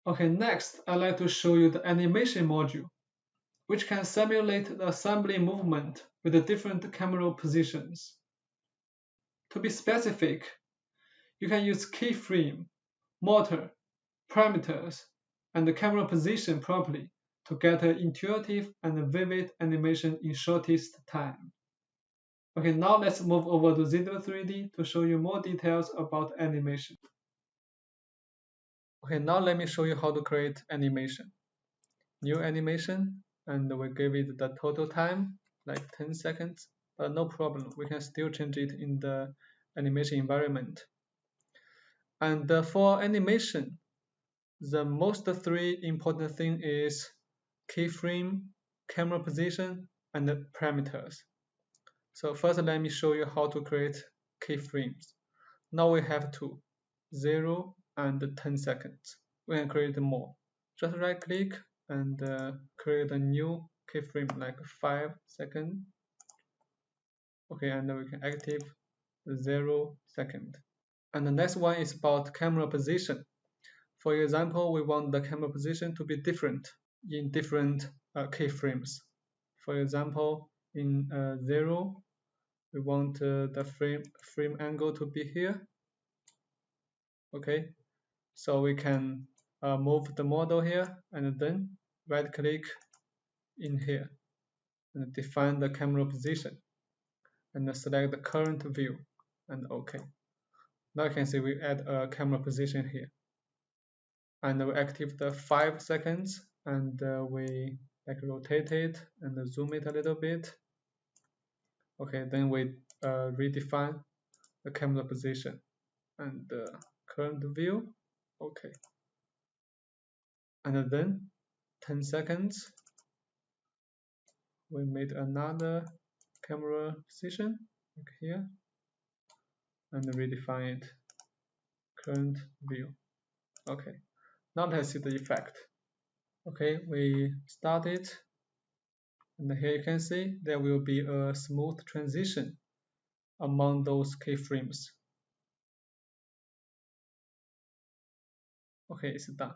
Okay, next, I'd like to show you the animation module, which can simulate the assembly movement with the different camera positions. To be specific, you can use keyframe, motor, parameters, and the camera position properly to get an intuitive and vivid animation in shortest time. Okay, now let's move over to ZW3D to show you more details about animation. Okay, now let me show you how to create animation. New animation, and we give it the total time, like 10 seconds, but no problem, we can still change it in the animation environment. And for animation, the most three important thing is keyframe, camera position, and the parameters. So first, let me show you how to create keyframes. Now we have two, 0 and 10 seconds. We can create more. Just right click and create a new keyframe like 5 seconds. Okay, and then we can active 0 second. And the next one is about camera position. For example, we want the camera position to be different in different keyframes. For example, in 0, we want the frame angle to be here. Okay, so we can move the model here and then right click in here and define the camera position and select the current view and OK. Now you can see we add a camera position here and we active the 5 seconds and we like rotate it and zoom it a little bit. Okay, then we redefine the camera position and current view. Okay, and then 10 seconds we made another camera position like here and redefine it, current view. Okay, now let's see the effect. Okay, we start it, and here you can see there will be a smooth transition among those keyframes. Okay, it's done.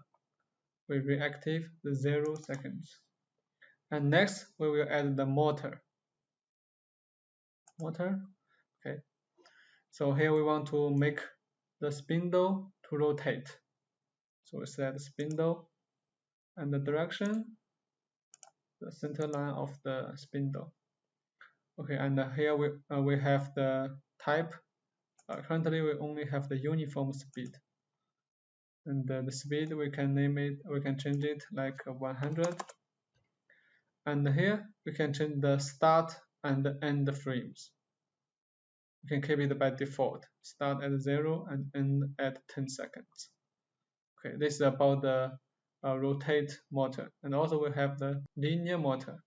We reactive the 0 seconds. And next we will add the motor. Okay. So here we want to make the spindle to rotate. So we select spindle and the direction, the center line of the spindle. Okay, and here we have the type. Currently we only have the uniform speed. And the speed we can name it, we can change it like 100. And here we can change the start and end frames. We can keep it by default, start at 0 and end at 10 seconds. Okay, this is about the rotate motor, and also we have the linear motor.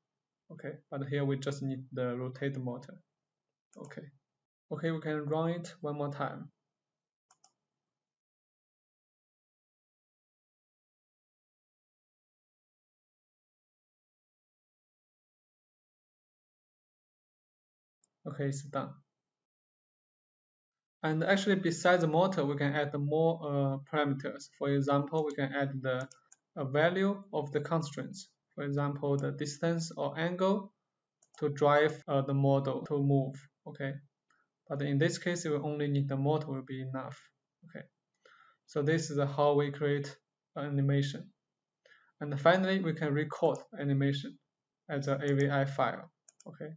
Okay, but here we just need the rotate motor. Okay, we can run it one more time. Okay, it's done. And actually, besides the motor, we can add more parameters. For example, we can add the value of the constraints. For example, the distance or angle to drive the model to move. Okay, but in this case, we only need the motor will be enough. Okay, so this is how we create an animation. And finally, we can record animation as an AVI file. Okay,